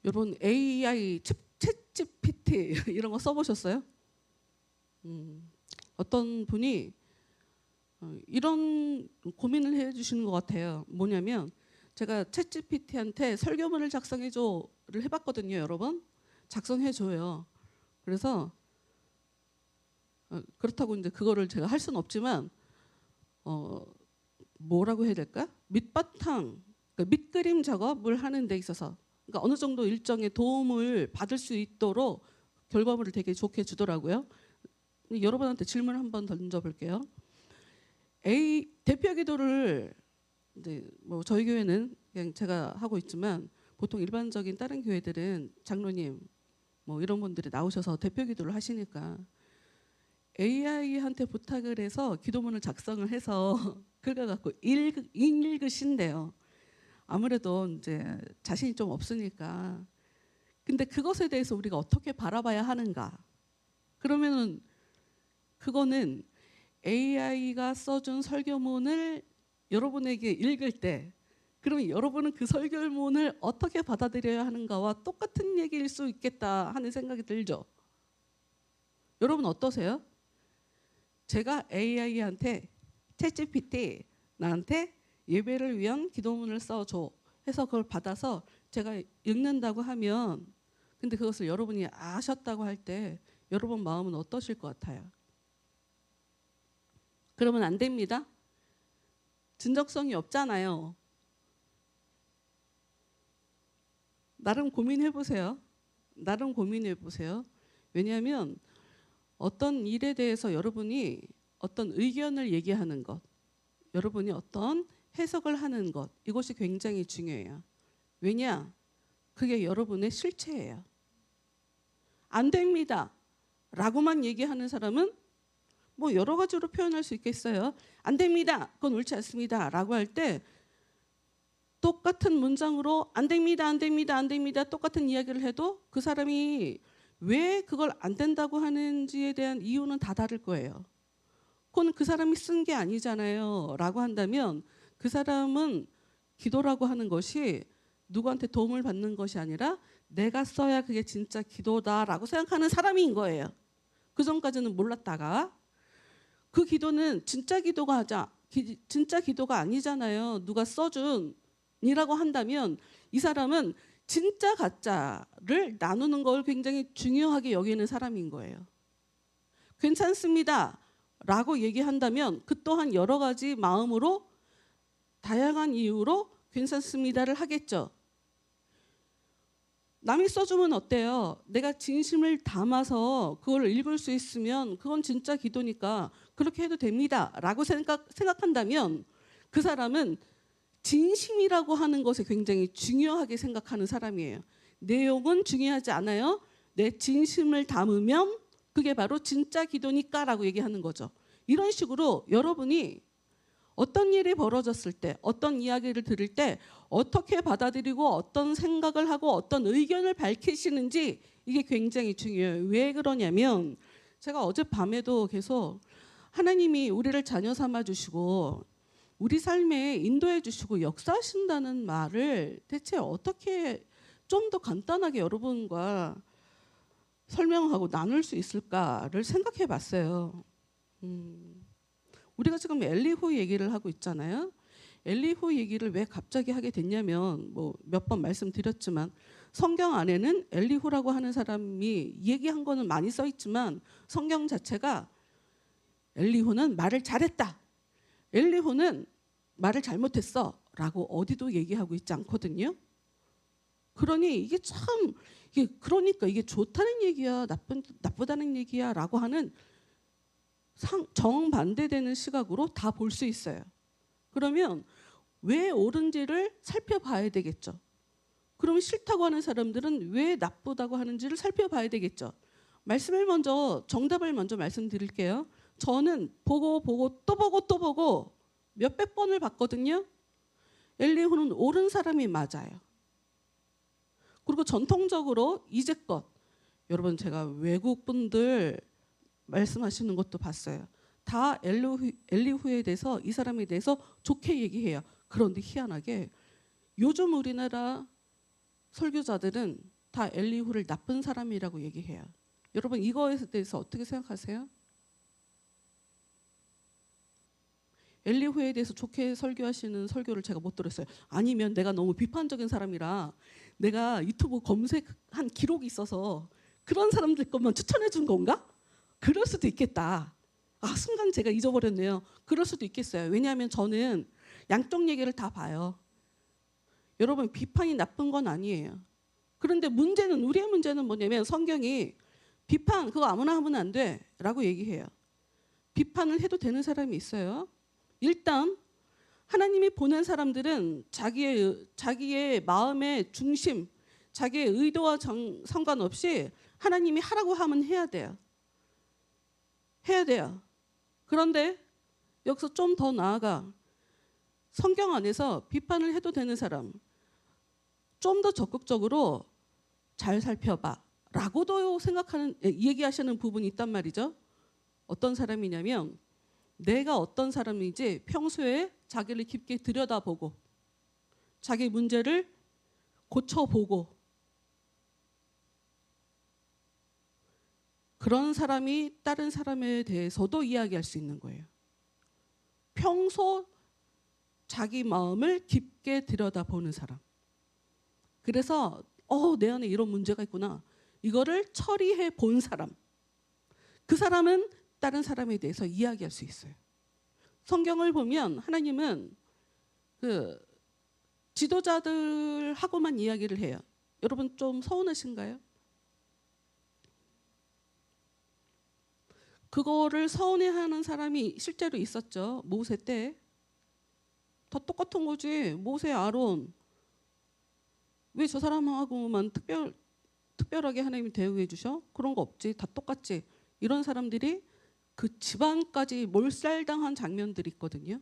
여러분 AI 챗GPT 이런 거 써보셨어요? 어떤 분이 이런 고민을 해주시는 것 같아요. 뭐냐면 제가 챗GPT한테 설교문을 작성해줘를 해봤거든요. 여러 번 작성해줘요. 그래서 그렇다고 이제 그거를 제가 할 수는 없지만 뭐라고 해야 될까? 밑바탕, 그러니까 밑그림 작업을 하는 데 있어서 그러니까 어느 정도 일정의 도움을 받을 수 있도록 결과물을 되게 좋게 주더라고요. 여러분한테 질문 한번 던져볼게요. 대표 기도를 이제 뭐 저희 교회는 그냥 제가 하고 있지만 보통 일반적인 다른 교회들은 장로님 뭐 이런 분들이 나오셔서 대표 기도를 하시니까 AI한테 부탁을 해서 기도문을 작성을 해서 긁어갖고 읽으신대요. 아무래도 이제 자신이 좀 없으니까. 근데 그것에 대해서 우리가 어떻게 바라봐야 하는가? 그러면은 그거는 AI가 써준 설교문을 여러분에게 읽을 때 그러면 여러분은 그 설교문을 어떻게 받아들여야 하는가와 똑같은 얘기일 수 있겠다 하는 생각이 들죠. 여러분 어떠세요? 제가 AI한테 챗GPT 나한테 예배를 위한 기도문을 써줘 해서 그걸 받아서 제가 읽는다고 하면 근데 그것을 여러분이 아셨다고 할 때 여러분 마음은 어떠실 것 같아요? 그러면 안 됩니다. 진정성이 없잖아요. 나름 고민해 보세요. 나름 고민해 보세요. 왜냐하면 어떤 일에 대해서 여러분이 어떤 의견을 얘기하는 것, 여러분이 어떤 해석을 하는 것, 이것이 굉장히 중요해요. 왜냐? 그게 여러분의 실체예요. 안 됩니다. 라고만 얘기하는 사람은 뭐 여러 가지로 표현할 수 있겠어요. 안 됩니다. 그건 옳지 않습니다. 라고 할 때 똑같은 문장으로 안 됩니다. 안 됩니다. 안 됩니다. 똑같은 이야기를 해도 그 사람이 왜 그걸 안 된다고 하는지에 대한 이유는 다 다를 거예요. 그건 그 사람이 쓴 게 아니잖아요. 라고 한다면 그 사람은 기도라고 하는 것이 누구한테 도움을 받는 것이 아니라 내가 써야 그게 진짜 기도다라고 생각하는 사람인 거예요. 그 전까지는 몰랐다가 그 기도는 진짜 기도가 아니잖아요. 누가 써준 이라고 한다면 이 사람은 진짜 가짜를 나누는 걸 굉장히 중요하게 여기는 사람인 거예요. 괜찮습니다 라고 얘기한다면 그 또한 여러 가지 마음으로 다양한 이유로 괜찮습니다를 하겠죠. 남이 써주면 어때요? 내가 진심을 담아서 그걸 읽을 수 있으면 그건 진짜 기도니까 그렇게 해도 됩니다 라고 생각한다면 그 사람은 진심이라고 하는 것에 굉장히 중요하게 생각하는 사람이에요. 내용은 중요하지 않아요. 내 진심을 담으면 그게 바로 진짜 기도니까 라고 얘기하는 거죠. 이런 식으로 여러분이 어떤 일이 벌어졌을 때 어떤 이야기를 들을 때 어떻게 받아들이고 어떤 생각을 하고 어떤 의견을 밝히시는지 이게 굉장히 중요해요. 왜 그러냐면 제가 어젯밤에도 계속 하나님이 우리를 자녀 삼아 주시고 우리 삶에 인도해 주시고 역사하신다는 말을 대체 어떻게 좀 더 간단하게 여러분과 설명하고 나눌 수 있을까를 생각해 봤어요. 우리가 지금 엘리후 얘기를 하고 있잖아요. 엘리후 얘기를 왜 갑자기 하게 됐냐면 뭐 몇 번 말씀드렸지만 성경 안에는 엘리후라고 하는 사람이 얘기한 거는 많이 써 있지만 성경 자체가 엘리후는 말을 잘했다. 엘리후는 말을 잘못했어 라고 어디도 얘기하고 있지 않거든요. 그러니 이게 참 그러니까 이게 좋다는 얘기야 나쁘다는 얘기야 라고 하는 정반대되는 시각으로 다 볼 수 있어요. 그러면 왜 옳은지를 살펴봐야 되겠죠. 그러면 싫다고 하는 사람들은 왜 나쁘다고 하는지를 살펴봐야 되겠죠. 정답을 먼저 말씀드릴게요. 저는 보고 또 보고 몇백 번을 봤거든요. 엘리후는 옳은 사람이 맞아요. 그리고 전통적으로 이제껏 여러분 제가 외국 분들 말씀하시는 것도 봤어요. 다 엘리후에 대해서 이 사람에 대해서 좋게 얘기해요. 그런데 희한하게 요즘 우리나라 설교자들은 다 엘리후를 나쁜 사람이라고 얘기해요. 여러분 이거에 대해서 어떻게 생각하세요? 엘리후에 대해서 좋게 설교하시는 설교를 제가 못 들었어요. 아니면 내가 너무 비판적인 사람이라 내가 유튜브 검색한 기록이 있어서 그런 사람들 것만 추천해 준 건가? 그럴 수도 있겠다. 순간 제가 잊어버렸네요. 그럴 수도 있겠어요. 왜냐하면 저는 양쪽 얘기를 다 봐요. 여러분 비판이 나쁜 건 아니에요. 그런데 우리의 문제는 뭐냐면 성경이 비판 그거 아무나 하면 안 돼 라고 얘기해요. 비판을 해도 되는 사람이 있어요. 일단 하나님이 보낸 사람들은 자기의 마음의 중심, 자기의 의도와 상관없이 하나님이 하라고 하면 해야 돼요. 해야 돼요. 그런데 여기서 좀 더 나아가 성경 안에서 비판을 해도 되는 사람 좀 더 적극적으로 잘 살펴봐 라고도 얘기하시는 부분이 있단 말이죠. 어떤 사람이냐면 내가 어떤 사람인지 평소에 자기를 깊게 들여다보고 자기 문제를 고쳐보고 그런 사람이 다른 사람에 대해서도 이야기할 수 있는 거예요. 평소 자기 마음을 깊게 들여다보는 사람. 그래서 내 안에 이런 문제가 있구나. 이거를 처리해 본 사람. 그 사람은 다른 사람에 대해서 이야기할 수 있어요. 성경을 보면 하나님은 그 지도자들하고만 이야기를 해요. 여러분 좀 서운하신가요? 그거를 서운해하는 사람이 실제로 있었죠. 모세 때. 다 똑같은 거지. 모세, 아론. 왜 저 사람하고만 특별하게 하나님이 대우해 주셔? 그런 거 없지. 다 똑같지. 이런 사람들이 그 집안까지 몰살당한 장면들이 있거든요.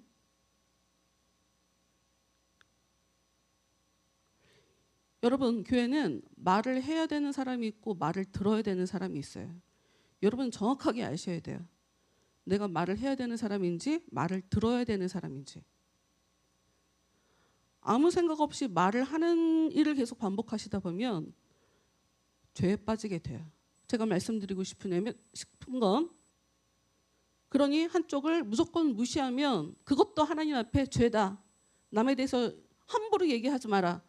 여러분 교회는 말을 해야 되는 사람이 있고 말을 들어야 되는 사람이 있어요. 여러분 정확하게 아셔야 돼요. 내가 말을 해야 되는 사람인지 말을 들어야 되는 사람인지. 아무 생각 없이 말을 하는 일을 계속 반복하시다 보면 죄에 빠지게 돼요. 제가 말씀드리고 싶은 건 그러니 한쪽을 무조건 무시하면 그것도 하나님 앞에 죄다. 남에 대해서 함부로 얘기하지 마라.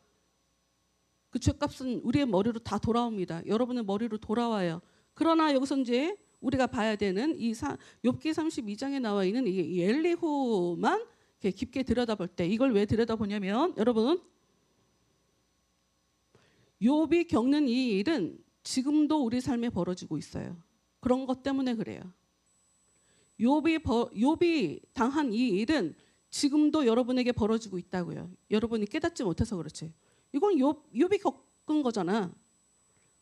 그 죄값은 우리의 머리로 다 돌아옵니다. 여러분의 머리로 돌아와요. 그러나 여기서 이제 우리가 봐야 되는 이 욥기 32장에 나와 있는 이 엘리후만 깊게 들여다볼 때 이걸 왜 들여다보냐면 여러분 욥이 겪는 이 일은 지금도 우리 삶에 벌어지고 있어요. 그런 것 때문에 그래요. 욥이 당한 이 일은 지금도 여러분에게 벌어지고 있다고요. 여러분이 깨닫지 못해서 그렇지. 이건 욥이 겪은 거잖아.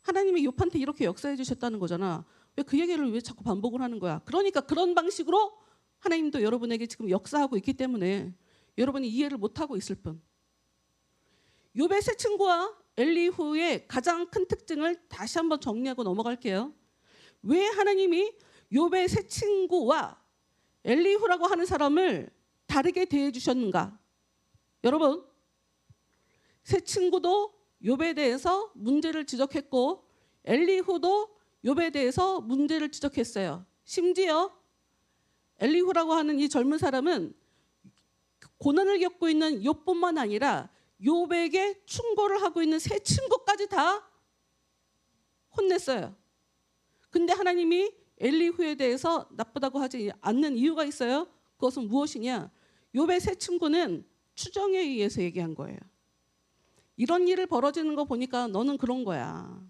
하나님이 욥한테 이렇게 역사해 주셨다는 거잖아. 왜 그 얘기를 왜 자꾸 반복을 하는 거야? 그러니까 그런 방식으로 하나님도 여러분에게 지금 역사하고 있기 때문에 여러분이 이해를 못하고 있을 뿐. 욥의 세 친구와 엘리후의 가장 큰 특징을 다시 한번 정리하고 넘어갈게요. 왜 하나님이 욥의 세 친구와 엘리후라고 하는 사람을 다르게 대해 주셨는가? 여러분, 세 친구도 욥에 대해서 문제를 지적했고 엘리후도 욥에 대해서 문제를 지적했어요. 심지어 엘리후라고 하는 이 젊은 사람은 고난을 겪고 있는 욥뿐만 아니라 욥에게 충고를 하고 있는 세 친구까지 다 혼냈어요. 근데 하나님이 엘리후에 대해서 나쁘다고 하지 않는 이유가 있어요. 그것은 무엇이냐? 욥의 세 친구는 추정에 의해서 얘기한 거예요. 이런 일을 벌어지는 거 보니까 너는 그런 거야.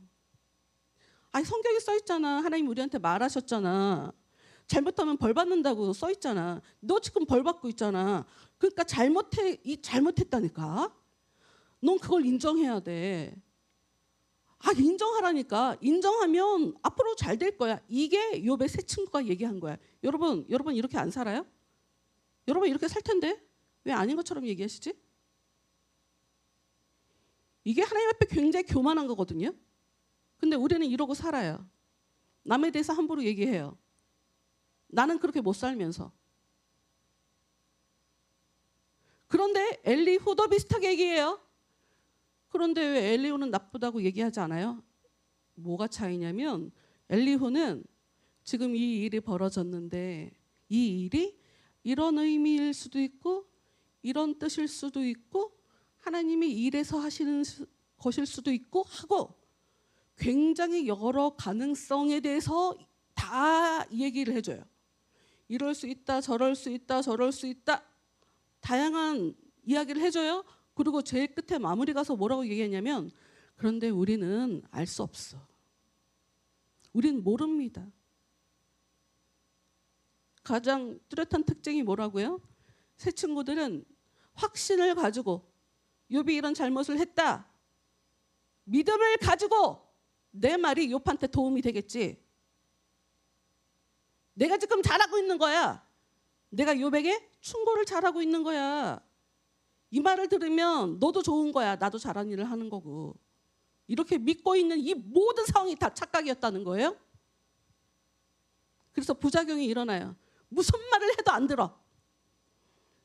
성경에 써 있잖아. 하나님 우리한테 말하셨잖아. 잘못하면 벌 받는다고 써 있잖아. 너 지금 벌 받고 있잖아. 그러니까 잘못했다니까. 넌 그걸 인정해야 돼. 인정하라니까. 인정하면 앞으로 잘 될 거야. 이게 욥의 세 친구가 얘기한 거야. 여러분 이렇게 안 살아요? 여러분 이렇게 살 텐데 왜 아닌 것처럼 얘기하시지? 이게 하나님 앞에 굉장히 교만한 거거든요. 근데 우리는 이러고 살아요. 남에 대해서 함부로 얘기해요. 나는 그렇게 못 살면서. 그런데 엘리후도 비슷하게 얘기해요. 그런데 왜 엘리후는 나쁘다고 얘기하지 않아요? 뭐가 차이냐면 엘리후는 지금 이 일이 벌어졌는데 이 일이 이런 의미일 수도 있고 이런 뜻일 수도 있고 하나님이 이래서 하시는 것일 수도 있고 하고 굉장히 여러 가능성에 대해서 다 얘기를 해줘요. 이럴 수 있다, 저럴 수 있다, 저럴 수 있다. 다양한 이야기를 해줘요. 그리고 제일 끝에 마무리 가서 뭐라고 얘기했냐면 그런데 우리는 알 수 없어. 우린 모릅니다. 가장 뚜렷한 특징이 뭐라고요? 새 친구들은 확신을 가지고 욥이 이런 잘못을 했다. 믿음을 가지고 내 말이 욥한테 도움이 되겠지. 내가 지금 잘하고 있는 거야. 내가 욥에게 충고를 잘하고 있는 거야. 이 말을 들으면 너도 좋은 거야. 나도 잘한 일을 하는 거고. 이렇게 믿고 있는 이 모든 상황이 다 착각이었다는 거예요. 그래서 부작용이 일어나요. 무슨 말을 해도 안 들어.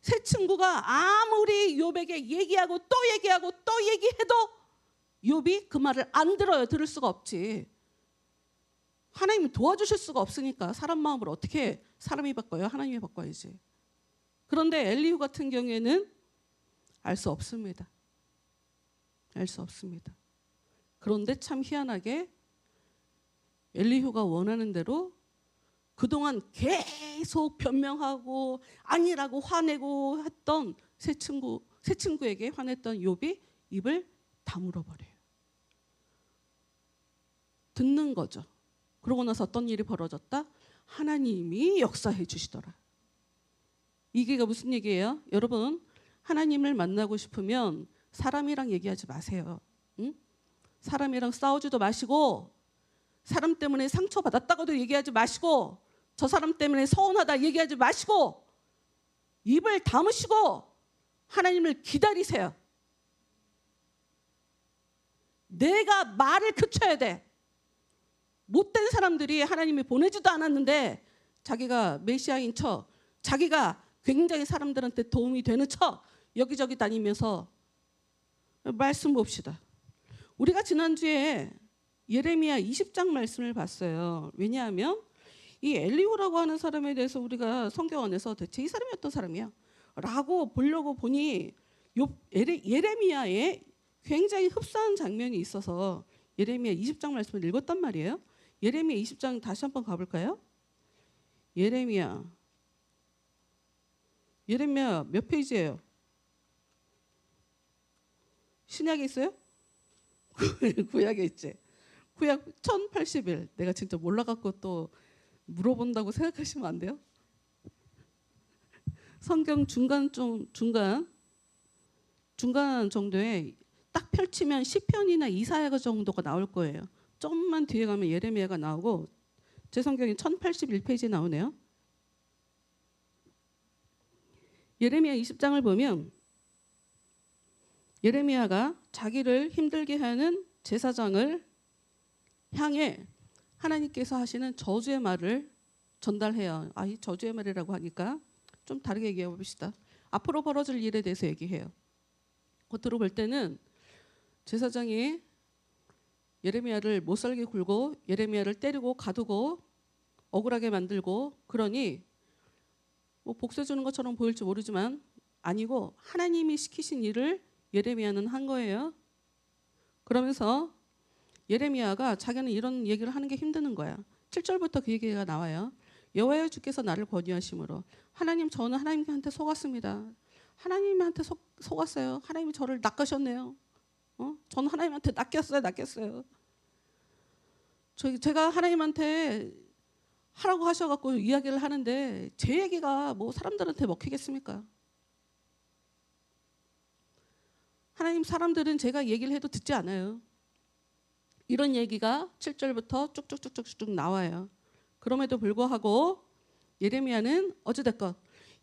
새 친구가 아무리 욥에게 얘기하고 또 얘기하고 또 얘기해도 욥이 그 말을 안 들어요. 들을 수가 없지. 하나님이 도와주실 수가 없으니까 사람 마음을 어떻게 사람이 바꿔요? 하나님이 바꿔야지. 그런데 엘리후 같은 경우에는 알 수 없습니다. 알 수 없습니다. 그런데 참 희한하게 엘리후가 원하는 대로 그동안 계속 변명하고 아니라고 화내고 했던 새 친구에게 화냈던 욥이 입을 다물어 버려요. 듣는 거죠. 그러고 나서 어떤 일이 벌어졌다? 하나님이 역사해 주시더라. 이게 무슨 얘기예요? 여러분, 하나님을 만나고 싶으면 사람이랑 얘기하지 마세요. 응? 사람이랑 싸우지도 마시고 사람 때문에 상처받았다고도 얘기하지 마시고 저 사람 때문에 서운하다 얘기하지 마시고 입을 다무시고 하나님을 기다리세요. 내가 말을 그쳐야 돼. 못된 사람들이 하나님이 보내지도 않았는데 자기가 메시아인 척, 자기가 굉장히 사람들한테 도움이 되는 척 여기저기 다니면서 말씀 봅시다. 우리가 지난주에 예레미야 20장 말씀을 봤어요. 왜냐하면 이 엘리후라고 하는 사람에 대해서 우리가 성경 안에서 대체 이 사람이 어떤 사람이야? 라고 보려고 보니 예레미야에 굉장히 흡사한 장면이 있어서 예레미야 20장 말씀을 읽었단 말이에요. 예레미야 20장 다시 한번 가볼까요? 예레미야 몇 페이지예요? 신약에 있어요? 구약에 있지. 구약 1081. 내가 진짜 몰라갖고 또 물어본다고 생각하시면 안 돼요? 성경 중간 정도에 딱 펼치면 시편이나 이사야 정도가 나올 거예요. 좀만 뒤에 가면 예레미야가 나오고 제 성경이 1081페이지에 나오네요. 예레미야 20장을 보면 예레미야가 자기를 힘들게 하는 제사장을 향해 하나님께서 하시는 저주의 말을 전달해요. 이 저주의 말이라고 하니까 좀 다르게 얘기해 봅시다. 앞으로 벌어질 일에 대해서 얘기해요. 겉으로 볼 때는 제사장이 예레미야를 못살게 굴고 예레미야를 때리고 가두고 억울하게 만들고 그러니 뭐 복수해 주는 것처럼 보일지 모르지만 아니고 하나님이 시키신 일을 예레미야는 한 거예요. 그러면서 예레미야가 자기는 이런 얘기를 하는 게 힘드는 거야. 7절부터 그 얘기가 나와요. 여호와여 주께서 나를 권유하심으로 하나님 저는 하나님한테 속았습니다. 하나님한테 속았어요. 하나님이 저를 낚으셨네요. 저는 하나님한테 낚였어요. 제가 하나님한테 하라고 하셔갖고 이야기를 하는데 제 얘기가 뭐 사람들한테 먹히겠습니까? 하나님 사람들은 제가 얘기를 해도 듣지 않아요. 이런 얘기가 7절부터 쭉쭉쭉쭉 나와요. 그럼에도 불구하고 예레미야는 어찌됐건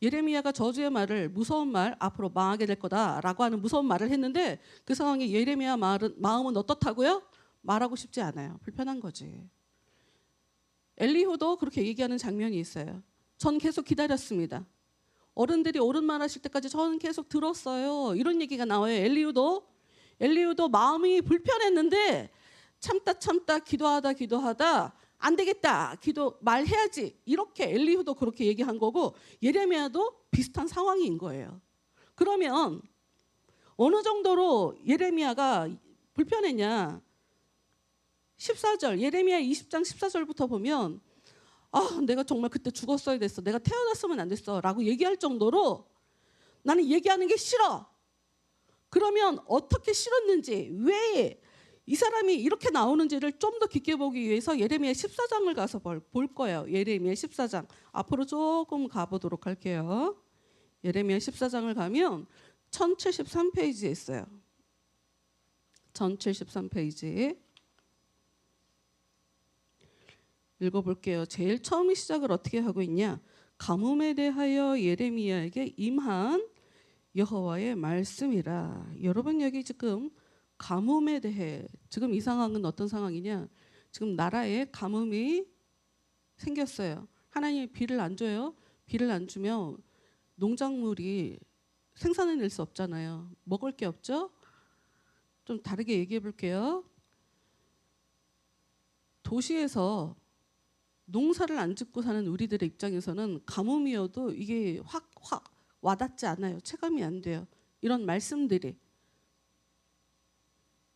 예레미야가 저주의 말을 무서운 말 앞으로 망하게 될 거다라고 하는 무서운 말을 했는데 그 상황에 예레미야 마음은 어떻다고요? 말하고 싶지 않아요. 불편한 거지. 엘리후도 그렇게 얘기하는 장면이 있어요. 전 계속 기다렸습니다. 어른들이 옳은 말 하실 때까지 저는 계속 들었어요. 이런 얘기가 나와요. 엘리후도 엘리후도 마음이 불편했는데 참다 기도하다 안 되겠다. 기도 말해야지. 이렇게 엘리후도 그렇게 얘기한 거고 예레미야도 비슷한 상황인 거예요. 그러면 어느 정도로 예레미야가 불편했냐? 14절 예레미야 20장 14절부터 보면 내가 정말 그때 죽었어야 됐어. 내가 태어났으면 안 됐어. 라고 얘기할 정도로 나는 얘기하는 게 싫어. 그러면 어떻게 싫었는지, 왜 이 사람이 이렇게 나오는지를 좀 더 깊게 보기 위해서 예레미야 14장을 가서 볼 거예요. 예레미야 14장. 앞으로 조금 가보도록 할게요. 예레미야 14장을 가면 1073페이지에 있어요. 1073페이지. 읽어볼게요. 제일 처음 시작을 어떻게 하고 있냐. 가뭄에 대하여 예레미야에게 임한 여호와의 말씀이라. 여러분 여기 지금 가뭄에 대해 지금 이 상황은 어떤 상황이냐. 지금 나라에 가뭄이 생겼어요. 하나님이 비를 안 줘요. 비를 안 주면 농작물이 생산해낼 수 없잖아요. 먹을 게 없죠. 좀 다르게 얘기해 볼게요. 도시에서 농사를 안 짓고 사는 우리들의 입장에서는 가뭄이어도 이게 확 와닿지 않아요. 체감이 안 돼요. 이런 말씀들이.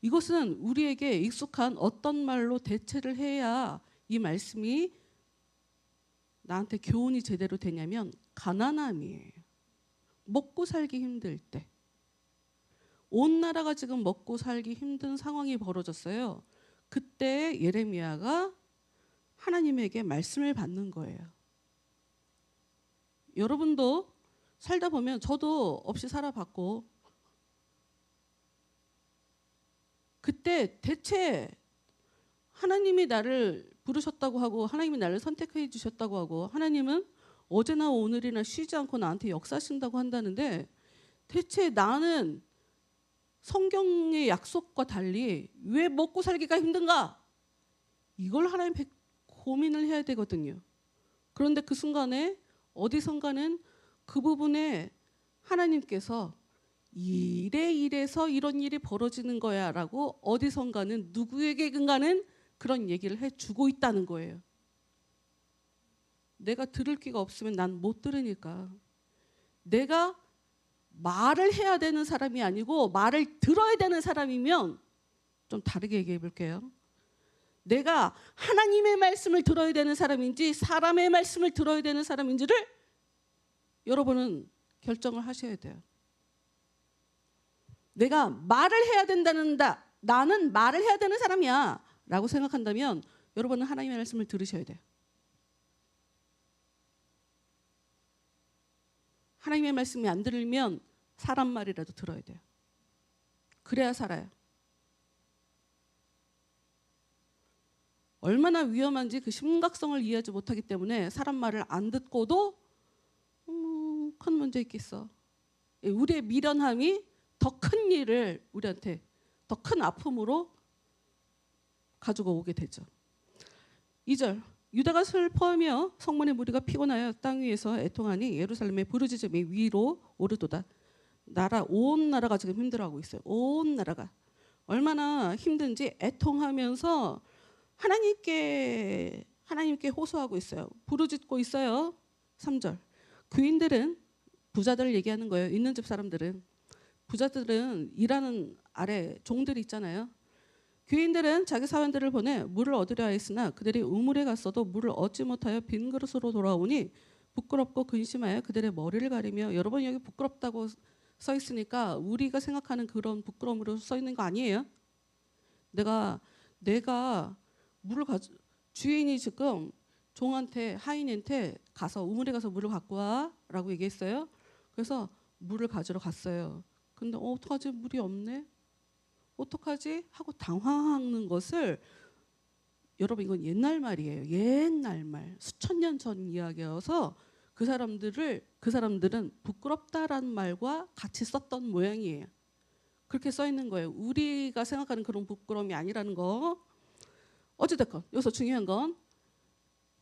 이것은 우리에게 익숙한 어떤 말로 대체를 해야 이 말씀이 나한테 교훈이 제대로 되냐면 가난함이에요. 먹고 살기 힘들 때. 온 나라가 지금 먹고 살기 힘든 상황이 벌어졌어요. 그때 예레미야가 하나님에게 말씀을 받는 거예요. 여러분도 살다 보면 저도 없이 살아봤고 그때 대체 하나님이 나를 부르셨다고 하고 하나님이 나를 선택해 주셨다고 하고 하나님은 어제나 오늘이나 쉬지 않고 나한테 역사하신다고 한다는데 대체 나는 성경의 약속과 달리 왜 먹고 살기가 힘든가? 이걸 하나님 고민을 해야 되거든요. 그런데 그 순간에 어디선가는 그 부분에 하나님께서 이래서 이런 일이 벌어지는 거야 라고 어디선가는 누구에게든가는 그런 얘기를 해주고 있다는 거예요. 내가 들을 귀가 없으면 난 못 들으니까. 내가 말을 해야 되는 사람이 아니고 말을 들어야 되는 사람이면 좀 다르게 얘기해 볼게요. 내가 하나님의 말씀을 들어야 되는 사람인지 사람의 말씀을 들어야 되는 사람인지를 여러분은 결정을 하셔야 돼요. 내가 말을 해야 된다는다. 나는 말을 해야 되는 사람이야 라고 생각한다면 여러분은 하나님의 말씀을 들으셔야 돼요. 하나님의 말씀이 안 들으면 사람 말이라도 들어야 돼요. 그래야 살아요. 얼마나 위험한지 그 심각성을 이해하지 못하기 때문에 사람 말을 안 듣고도 큰 문제 있겠어. 우리의 미련함이 더 큰 일을 우리한테 더 큰 아픔으로 가지고 오게 되죠. 2절 유다가 슬퍼하며 성문의 무리가 피곤하여 땅 위에서 애통하니 예루살렘의 부르짖음이 위로 오르도다. 온 나라가 지금 힘들어하고 있어요. 온 나라가 얼마나 힘든지 애통하면서 하나님께 호소하고 있어요. 부르짖고 있어요. 3절 귀인들은 부자들을 얘기하는 거예요. 있는 집 사람들은. 부자들은 일하는 아래 종들이 있잖아요. 귀인들은 자기 사원들을 보내 물을 얻으려 했으나 그들이 우물에 갔어도 물을 얻지 못하여 빈 그릇으로 돌아오니 부끄럽고 근심하여 그들의 머리를 가리며. 여러분 여기 부끄럽다고 써 있으니까 우리가 생각하는 그런 부끄러움으로 써 있는 거 아니에요. 내가 주인이 지금 종한테 하인한테 가서 우물에 가서 물을 갖고 와라고 얘기했어요. 그래서 물을 가지러 갔어요. 근데 어떡하지? 물이 없네. 어떡하지? 하고 당황하는 것을 여러분 이건 옛날 말이에요. 옛날 말. 수천 년 전 이야기여서 그 사람들은 부끄럽다라는 말과 같이 썼던 모양이에요. 그렇게 써 있는 거예요. 우리가 생각하는 그런 부끄러움이 아니라는 거. 어찌됐건 여기서 중요한 건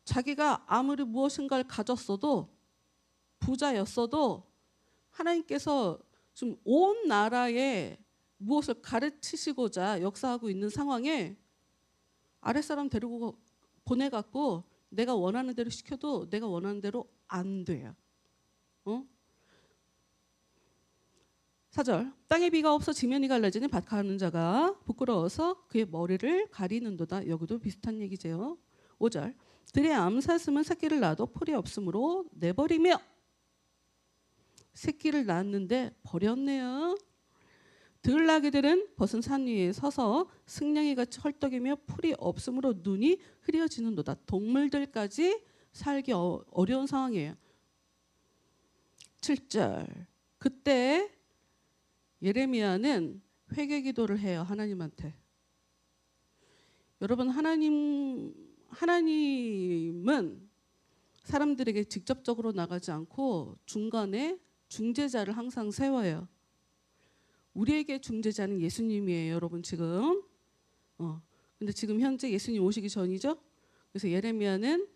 자기가 아무리 무엇인가를 가졌어도 부자였어도 하나님께서 지금 온 나라에 무엇을 가르치시고자 역사하고 있는 상황에 아랫사람 데리고 보내갖고 내가 원하는 대로 시켜도 내가 원하는 대로 안 돼요. 4절 땅에 비가 없어 지면이 갈라지니 밭 가는 자가 부끄러워서 그의 머리를 가리는도다. 여기도 비슷한 얘기죠. 5절 들의 암사슴은 새끼를 낳아도 풀이 없으므로 내버리며 새끼를 낳았는데 버렸네요. 들나귀들은 벗은 산 위에 서서 승냥이 같이 헐떡이며 풀이 없으므로 눈이 흐려지는도다. 동물들까지 살기 어려운 상황이에요. 7절 그때 예레미야는 회개 기도를 해요. 하나님한테. 여러분 하나님은 사람들에게 직접적으로 나가지 않고 중간에 중재자를 항상 세워요. 우리에게 중재자는 예수님이에요. 여러분 지금. 근데 지금 현재 예수님 오시기 전이죠. 그래서 예레미야는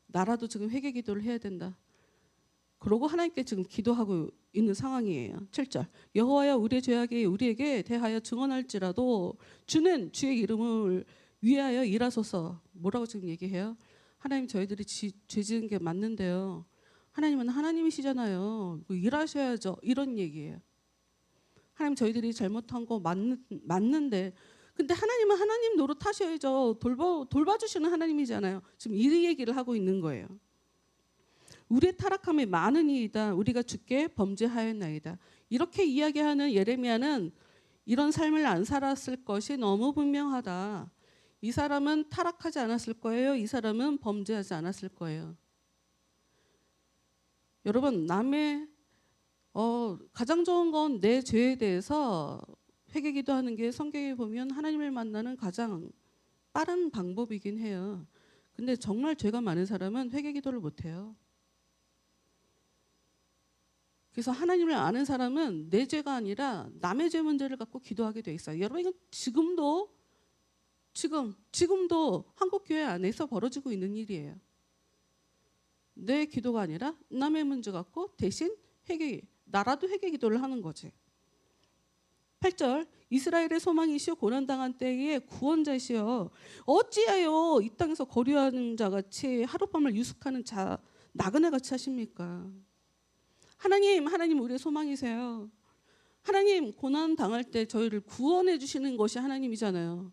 나라도 지금 회개 기도를 해야 된다. 그러고 하나님께 지금 기도하고 있는 상황이에요. 7절 여호와여 우리의 죄악이 우리에게 대하여 증언할지라도 주는 주의 이름을 위하여 일하소서. 뭐라고 지금 얘기해요? 하나님 저희들이 죄 지은 게 맞는데요. 하나님은 하나님이시잖아요. 일하셔야죠. 이런 얘기예요. 하나님 저희들이 잘못한 거 맞는데 근데 하나님은 하나님 노릇하셔야죠. 돌봐주시는 하나님이잖아요. 지금 이 얘기를 하고 있는 거예요. 우리의 타락함이 많으니이다. 우리가 주께 범죄하였나이다. 이렇게 이야기하는 예레미야는 이런 삶을 안 살았을 것이 너무 분명하다. 이 사람은 타락하지 않았을 거예요. 이 사람은 범죄하지 않았을 거예요. 여러분 남의 가장 좋은 건 내 죄에 대해서 회개 기도하는 게 성경에 보면 하나님을 만나는 가장 빠른 방법이긴 해요. 근데 정말 죄가 많은 사람은 회개 기도를 못 해요. 그래서 하나님을 아는 사람은 내 죄가 아니라 남의 죄 문제를 갖고 기도하게 돼 있어요. 여러분 이건 지금도 한국교회 안에서 벌어지고 있는 일이에요. 내 기도가 아니라 남의 문제 갖고 대신 나라도 회개 기도를 하는 거지. 8절 이스라엘의 소망이시여 고난당한 때에 구원자시여 어찌하여 이 땅에서 거류하는 자같이 하룻밤을 유숙하는 자 나그네같이 하십니까? 하나님 우리의 소망이세요. 하나님 고난당할 때 저희를 구원해 주시는 것이 하나님이잖아요.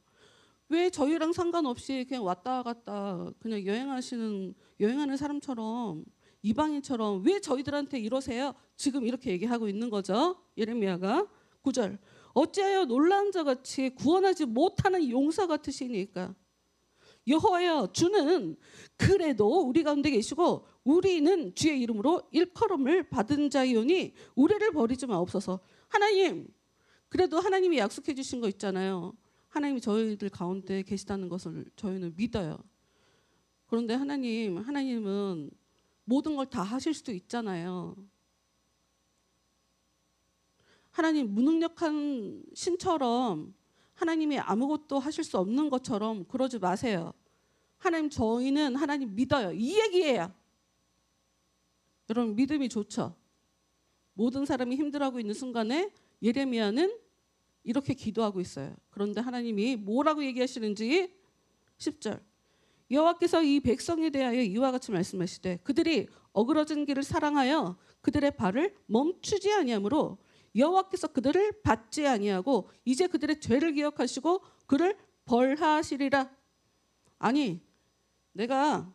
왜 저희랑 상관없이 그냥 왔다 갔다 그냥 여행하는 사람처럼 이방인처럼 왜 저희들한테 이러세요? 지금 이렇게 얘기하고 있는 거죠. 예레미야가 9절 어찌하여 놀라운 자같이 구원하지 못하는 용사 같으시니까 여호와여 주는 그래도 우리 가운데 계시고 우리는 주의 이름으로 일컬음을 받은 자이오니 우리를 버리지 마옵소서. 하나님 그래도 하나님이 약속해 주신 거 있잖아요. 하나님이 저희들 가운데 계시다는 것을 저희는 믿어요. 그런데 하나님은 모든 걸 다 하실 수도 있잖아요. 하나님 무능력한 신처럼 하나님이 아무것도 하실 수 없는 것처럼 그러지 마세요. 하나님 저희는 하나님 믿어요. 이 얘기예요. 여러분 믿음이 좋죠. 모든 사람이 힘들어하고 있는 순간에 예레미야는 이렇게 기도하고 있어요. 그런데 하나님이 뭐라고 얘기하시는지 10절 여호와께서 이 백성에 대하여 이와 같이 말씀하시되 그들이 어그러진 길을 사랑하여 그들의 발을 멈추지 아니하므로 여호와께서 그들을 받지 아니하고 이제 그들의 죄를 기억하시고 그를 벌하시리라. 아니 내가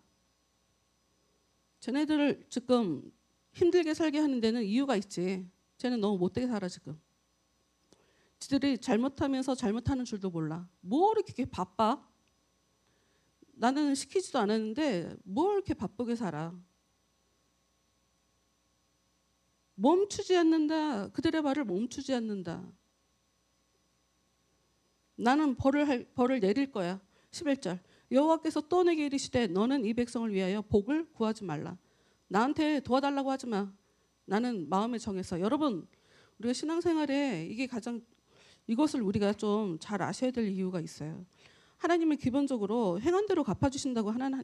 쟤네들을 지금 힘들게 살게 하는 데는 이유가 있지. 쟤는 너무 못되게 살아 지금. 지들이 잘못하면서 잘못하는 줄도 몰라. 뭐 이렇게 바빠? 나는 시키지도 않았는데 뭘 이렇게 바쁘게 살아? 멈추지 않는다. 그들의 발을 멈추지 않는다. 나는 벌을 내릴 거야. 11절 여호와께서 또 내게 이르시되 너는 이 백성을 위하여 복을 구하지 말라. 나한테 도와달라고 하지 마. 나는 마음에 정했어. 여러분 우리가 신앙생활에 이것을 우리가 좀 잘 아셔야 될 이유가 있어요. 하나님은 기본적으로 행한 대로 갚아주신다고 하는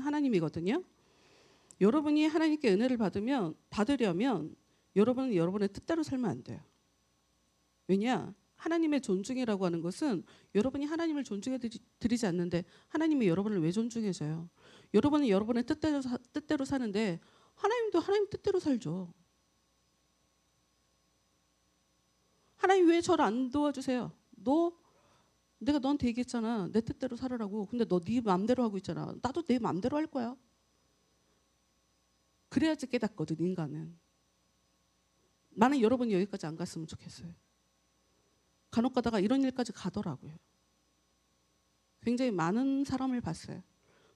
하나님이거든요. 여러분이 하나님께 은혜를 받으려면 여러분은 여러분의 뜻대로 살면 안 돼요. 왜냐? 하나님의 존중이라고 하는 것은 여러분이 하나님을 존중해 드리지 않는데 하나님이 여러분을 왜 존중해줘요? 여러분은 여러분의 뜻대로 사는데 하나님도 하나님 뜻대로 살죠. 하나님 왜 저를 안 도와주세요? 내가 너한테 얘기했잖아. 내 뜻대로 살으라고. 근데 너 네 마음대로 하고 있잖아. 나도 내 마음대로 할 거야. 그래야지 깨닫거든, 인간은. 나는 여러분이 여기까지 안 갔으면 좋겠어요. 간혹 가다가 이런 일까지 가더라고요. 굉장히 많은 사람을 봤어요.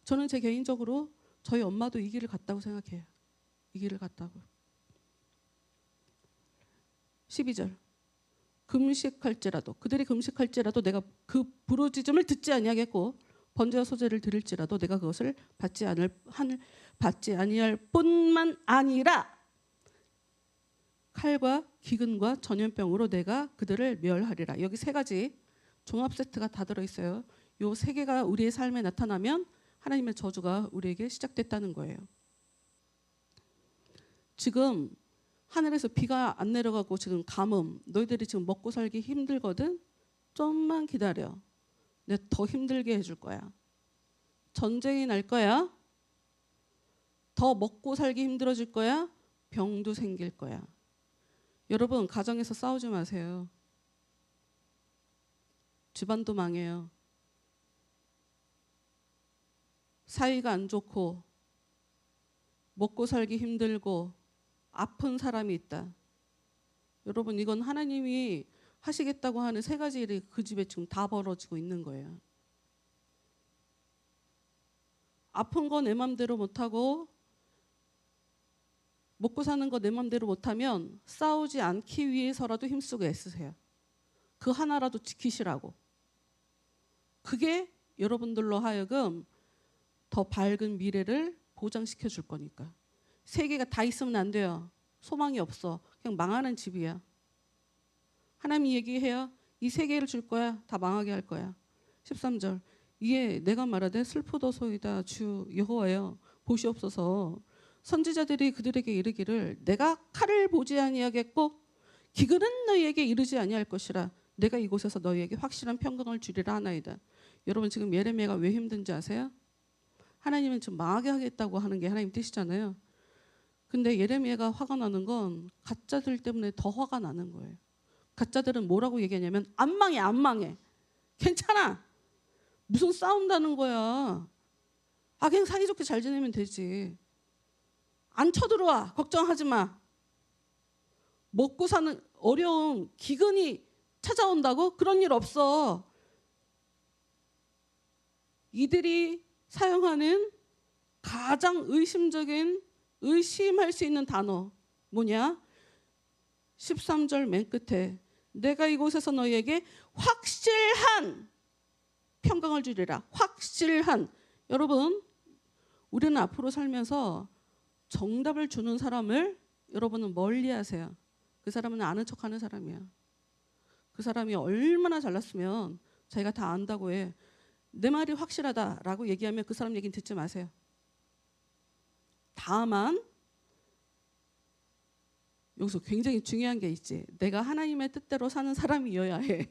저는 제 개인적으로 저희 엄마도 이 길을 갔다고 생각해요. 이 길을 갔다고. 12절. 금식할지라도 그들이 금식할지라도 내가 그 부르짖음을 듣지 아니하겠고 번제와 소제를 드릴지라도 내가 그것을 받지 아니할 뿐만 아니라 칼과 기근과 전염병으로 내가 그들을 멸하리라. 여기 세 가지 종합 세트가 다 들어있어요. 요 세 개가 우리의 삶에 나타나면 하나님의 저주가 우리에게 시작됐다는 거예요. 지금 하늘에서 비가 안 내려가고 지금 가뭄, 너희들이 지금 먹고 살기 힘들거든? 좀만 기다려. 내가 더 힘들게 해줄 거야. 전쟁이 날 거야. 더 먹고 살기 힘들어질 거야. 병도 생길 거야. 여러분, 가정에서 싸우지 마세요. 집안도 망해요. 사이가 안 좋고 먹고 살기 힘들고 아픈 사람이 있다. 여러분, 이건 하나님이 하시겠다고 하는 세 가지 일이 그 집에 지금 다 벌어지고 있는 거예요. 아픈 거 내 맘대로 못하고 먹고 사는 거 내 맘대로 못하면 싸우지 않기 위해서라도 힘쓰고 애쓰세요. 그 하나라도 지키시라고. 그게 여러분들로 하여금 더 밝은 미래를 보장시켜 줄 거니까. 세 개가 다 있으면 안 돼요. 소망이 없어. 그냥 망하는 집이야. 하나님이 얘기해요. 이 세 개를 줄 거야. 다 망하게 할 거야. 13절. 이에 내가 말하되 슬프도소이다 주 여호와여 보시옵소서. 선지자들이 그들에게 이르기를 내가 칼을 보지 아니하겠고 기근은 너희에게 이르지 아니할 것이라. 내가 이곳에서 너희에게 확실한 평강을 주리라 하나이다. 여러분, 지금 예레미야가 왜 힘든지 아세요? 하나님은 지금 망하게 하겠다고 하는 게 하나님 뜻이잖아요. 근데 예레미야가 화가 나는 건 가짜들 때문에 더 화가 나는 거예요. 가짜들은 뭐라고 얘기하냐면 안 망해, 안 망해. 괜찮아. 무슨 싸운다는 거야. 그냥 사이좋게 잘 지내면 되지. 안 쳐들어와. 걱정하지 마. 먹고 사는 어려움, 기근이 찾아온다고? 그런 일 없어. 이들이 사용하는 가장 의심할 수 있는 단어 뭐냐? 13절 맨 끝에 내가 이곳에서 너희에게 확실한 평강을 주리라. 확실한. 여러분, 우리는 앞으로 살면서 정답을 주는 사람을 여러분은 멀리하세요. 그 사람은 아는 척하는 사람이야. 그 사람이 얼마나 잘났으면 자기가 다 안다고 해. 내 말이 확실하다라고 얘기하면 그 사람 얘기는 듣지 마세요. 다만 여기서 굉장히 중요한 게 있지. 내가 하나님의 뜻대로 사는 사람이어야 해.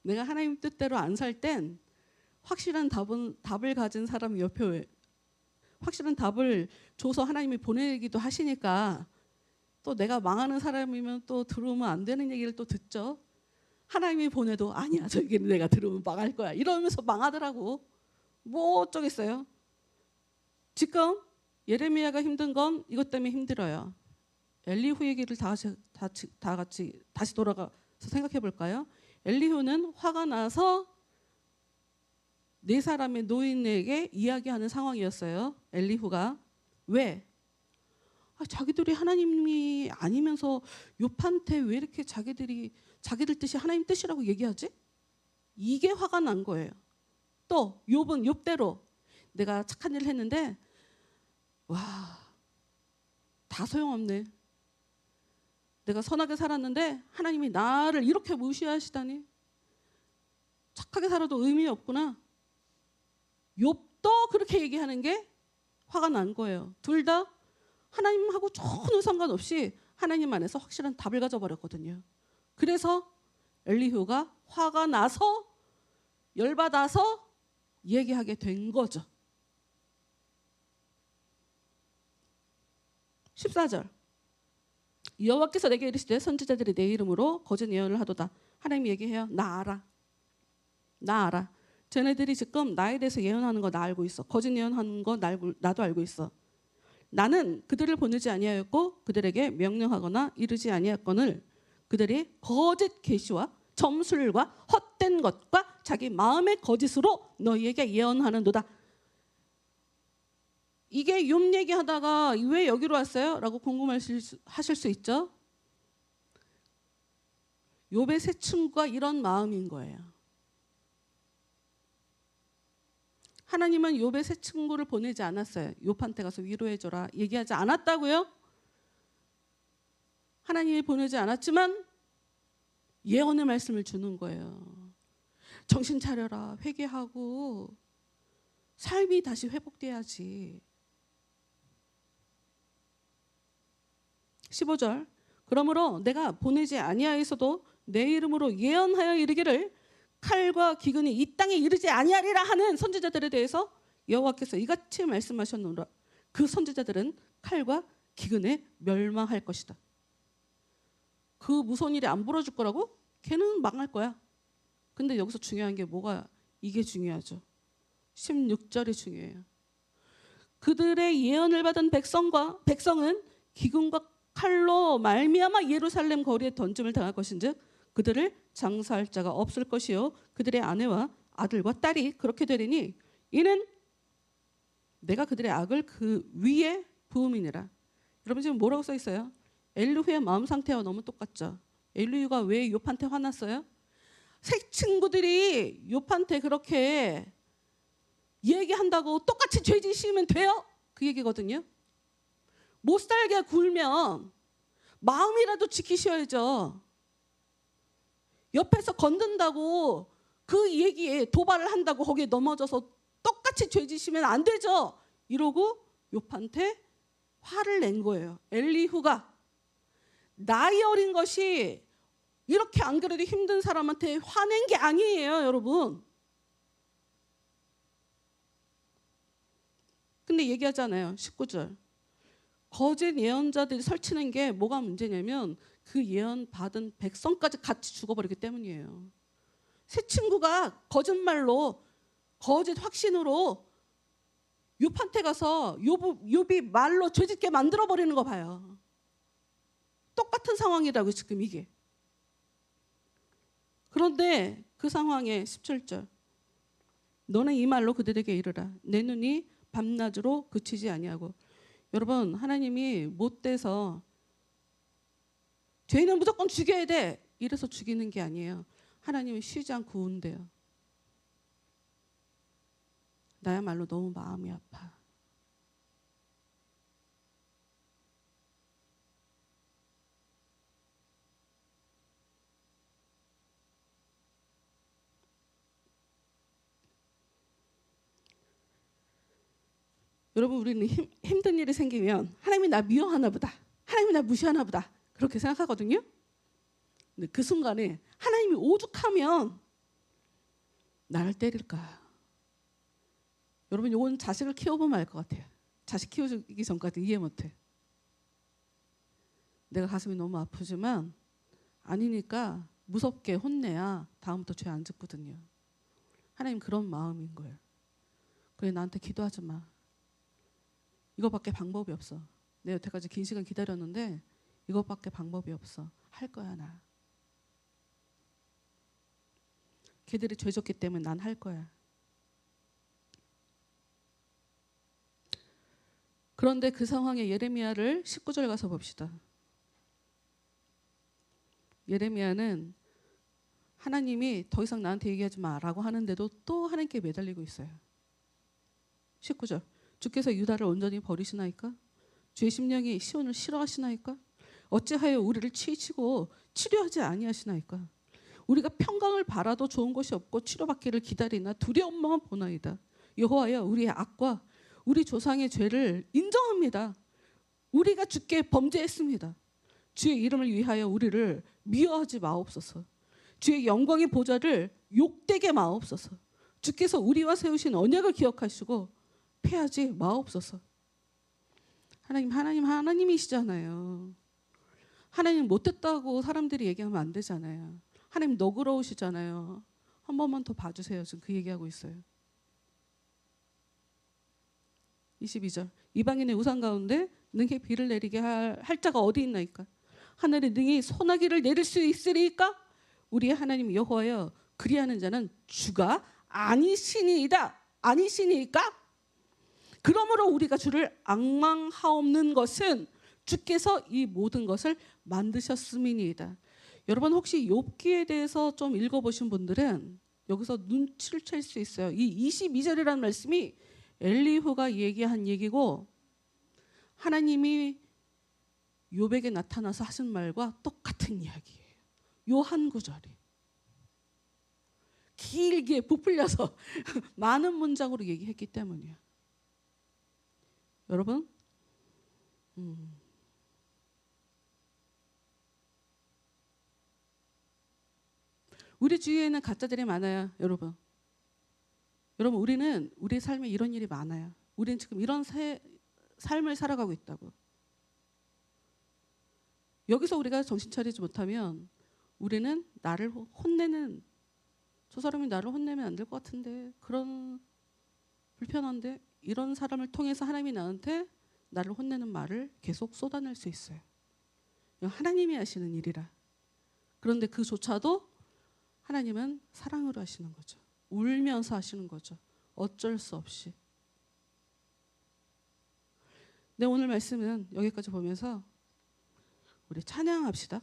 내가 하나님 뜻대로 안 살 땐 확실한 답을 가진 사람이 옆에 확실한 답을 줘서 하나님이 보내기도 하시니까 또 내가 망하는 사람이면 또 들으면 안 되는 얘기를 또 듣죠. 하나님이 보내도 아니야, 저 얘기는 내가 들으면 망할 거야 이러면서 망하더라고. 뭐 어쩌겠어요. 지금 예레미야가 힘든 건 이것 때문에 힘들어요. 엘리후 얘기를 다 같이 다시 돌아가서 생각해 볼까요? 엘리후는 화가 나서 네 사람의 노인에게 이야기하는 상황이었어요. 엘리후가. 왜? 자기들이 하나님이 아니면서 욥한테 왜 이렇게 자기들 뜻이 하나님 뜻이라고 얘기하지? 이게 화가 난 거예요. 또 욥은 욥대로 내가 착한 일을 했는데 다 소용없네. 내가 선하게 살았는데 하나님이 나를 이렇게 무시하시다니. 착하게 살아도 의미 없구나. 욥도 그렇게 얘기하는 게 화가 난 거예요. 둘 다 하나님하고 전혀 상관없이 하나님 안에서 확실한 답을 가져버렸거든요. 그래서 엘리후가 화가 나서 열받아서 얘기하게 된 거죠. 14절 여호와께서 내게 이르시되 선지자들이 내 이름으로 거짓 예언을 하도다. 하나님이 얘기해요. 나 알아. 나 알아. 쟤네들이 지금 나에 대해서 예언하는 거 나 알고 있어. 거짓 예언하는 거 나도 알고 있어. 나는 그들을 보내지 아니하였고 그들에게 명령하거나 이르지 아니하였거늘 그들이 거짓 계시와 점술과 헛된 것과 자기 마음의 거짓으로 너희에게 예언하는도다. 이게 욥 얘기하다가 왜 여기로 왔어요? 라고 궁금하실 수 있죠. 욥의 세 친구가 이런 마음인 거예요. 하나님은 욥의 세 친구를 보내지 않았어요. 욥한테 가서 위로해줘라 얘기하지 않았다고요? 하나님이 보내지 않았지만 예언의 말씀을 주는 거예요. 정신 차려라. 회개하고 삶이 다시 회복돼야지. 15절 그러므로 내가 보내지 아니하였어도 내 이름으로 예언하여 이르기를 칼과 기근이 이 땅에 이르지 아니하리라 하는 선지자들에 대해서 여호와께서 이같이 말씀하셨노라. 그 선지자들은 칼과 기근에 멸망할 것이다. 그 무서운 일이 안 벌어질 거라고? 걔는 망할 거야. 근데 여기서 중요한 게 뭐가 이게 중요하죠. 16절이 중요해요. 그들의 예언을 받은 백성은 기근과 칼로 말미암아 예루살렘 거리에 던짐을 당할 것인즉 그들을 장사할 자가 없을 것이요 그들의 아내와 아들과 딸이 그렇게 되리니 이는 내가 그들의 악을 그 위에 부음이니라. 여러분 지금 뭐라고 써 있어요? 엘리후의 마음 상태와 너무 똑같죠. 엘리후가 왜 욥한테 화났어요? 새 친구들이 욥한테 그렇게 얘기한다고 똑같이 죄 지시면 돼요? 그 얘기거든요. 못 살게 굴면 마음이라도 지키셔야죠. 옆에서 건든다고 그 얘기에 도발을 한다고 거기에 넘어져서 똑같이 죄 지시면 안 되죠. 이러고 욥한테 화를 낸 거예요. 엘리후가 나이 어린 것이 이렇게 안 그래도 힘든 사람한테 화낸 게 아니에요, 여러분. 근데 얘기하잖아요. 19절. 거짓 예언자들이 설치는 게 뭐가 문제냐면 그 예언 받은 백성까지 같이 죽어버리기 때문이에요. 새 친구가 거짓말로 거짓 확신으로 욥한테 가서 욥이 말로 죄짓게 만들어버리는 거 봐요. 똑같은 상황이라고 지금 이게. 그런데 그 상황에 17절 너는 이 말로 그들에게 이르라 내 눈이 밤낮으로 그치지 아니하고. 여러분 하나님이 못돼서 죄인은 무조건 죽여야 돼 이래서 죽이는 게 아니에요. 하나님은 쉬지 않고 운대요. 나야말로 너무 마음이 아파. 여러분 우리는 힘든 일이 생기면 하나님이 나 미워하나 보다. 하나님이 나 무시하나 보다. 그렇게 생각하거든요. 근데 그 순간에 하나님이 오죽하면 나를 때릴까. 여러분 이건 자식을 키워보면 알 것 같아요. 자식 키우기 전까지 이해 못해. 내가 가슴이 너무 아프지만 아니니까 무섭게 혼내야 다음부터 죄 안 짓거든요. 하나님 그런 마음인 거예요. 그래 나한테 기도하지 마. 이거밖에 방법이 없어. 내가 여태까지 긴 시간 기다렸는데 이거밖에 방법이 없어. 할 거야 나. 걔들이 죄 졌기 때문에 난 할 거야. 그런데 그 상황에 예레미야를 19절 가서 봅시다. 예레미야는 하나님이 더 이상 나한테 얘기하지 마라고 하는데도 또 하나님께 매달리고 있어요. 19절 주께서 유다를 온전히 버리시나이까? 주의 심령이 시온을 싫어하시나이까? 어찌하여 우리를 치치고 치료하지 아니하시나이까? 우리가 평강을 바라도 좋은 것이 없고 치료받기를 기다리나 두려움만 보나이다. 여호와여 우리의 악과 우리 조상의 죄를 인정합니다. 우리가 주께 범죄했습니다. 주의 이름을 위하여 우리를 미워하지 마옵소서. 주의 영광의 보좌를 욕되게 마옵소서. 주께서 우리와 세우신 언약을 기억하시고 패하지 마옵소서. 하나님이시잖아요. 하나님 못했다고 사람들이 얘기하면 안 되잖아요. 하나님 너그러우시잖아요. 한 번만 더 봐주세요. 지금 그 얘기하고 있어요. 22절. 이방인의 우상 가운데 능히 비를 내리게 할 자가 어디 있나이까? 하늘에 능히 소나기를 내릴 수 있으리까? 우리의 하나님 여호와여, 그리하는 자는 주가 아니시니이다. 아니시니까? 그러므로 우리가 주를 앙망하옵는 것은 주께서 이 모든 것을 만드셨음이니이다. 여러분 혹시 욥기에 대해서 좀 읽어보신 분들은 여기서 눈치를 챌 수 있어요. 이 22절이라는 말씀이 엘리후가 얘기한 얘기고 하나님이 욥에게 나타나서 하신 말과 똑같은 이야기예요. 요 한 구절이 길게 부풀려서 많은 문장으로 얘기했기 때문이에요. 여러분, 우리 주위에는 가짜들이 많아요. 여러분, 우리는 우리 삶에 이런 일이 많아요. 우리는 지금 이런 삶을 살아가고 있다고. 여기서 우리가 정신 차리지 못하면 우리는 나를 혼내는, 저 사람이 나를 혼내면 안 될 것 같은데, 그런 불편한데, 이런 사람을 통해서 하나님이 나한테 나를 혼내는 말을 계속 쏟아낼 수 있어요. 하나님이 하시는 일이라. 그런데 그조차도 하나님은 사랑으로 하시는 거죠. 울면서 하시는 거죠. 어쩔 수 없이. 네, 오늘 말씀은 여기까지 보면서 우리 찬양합시다.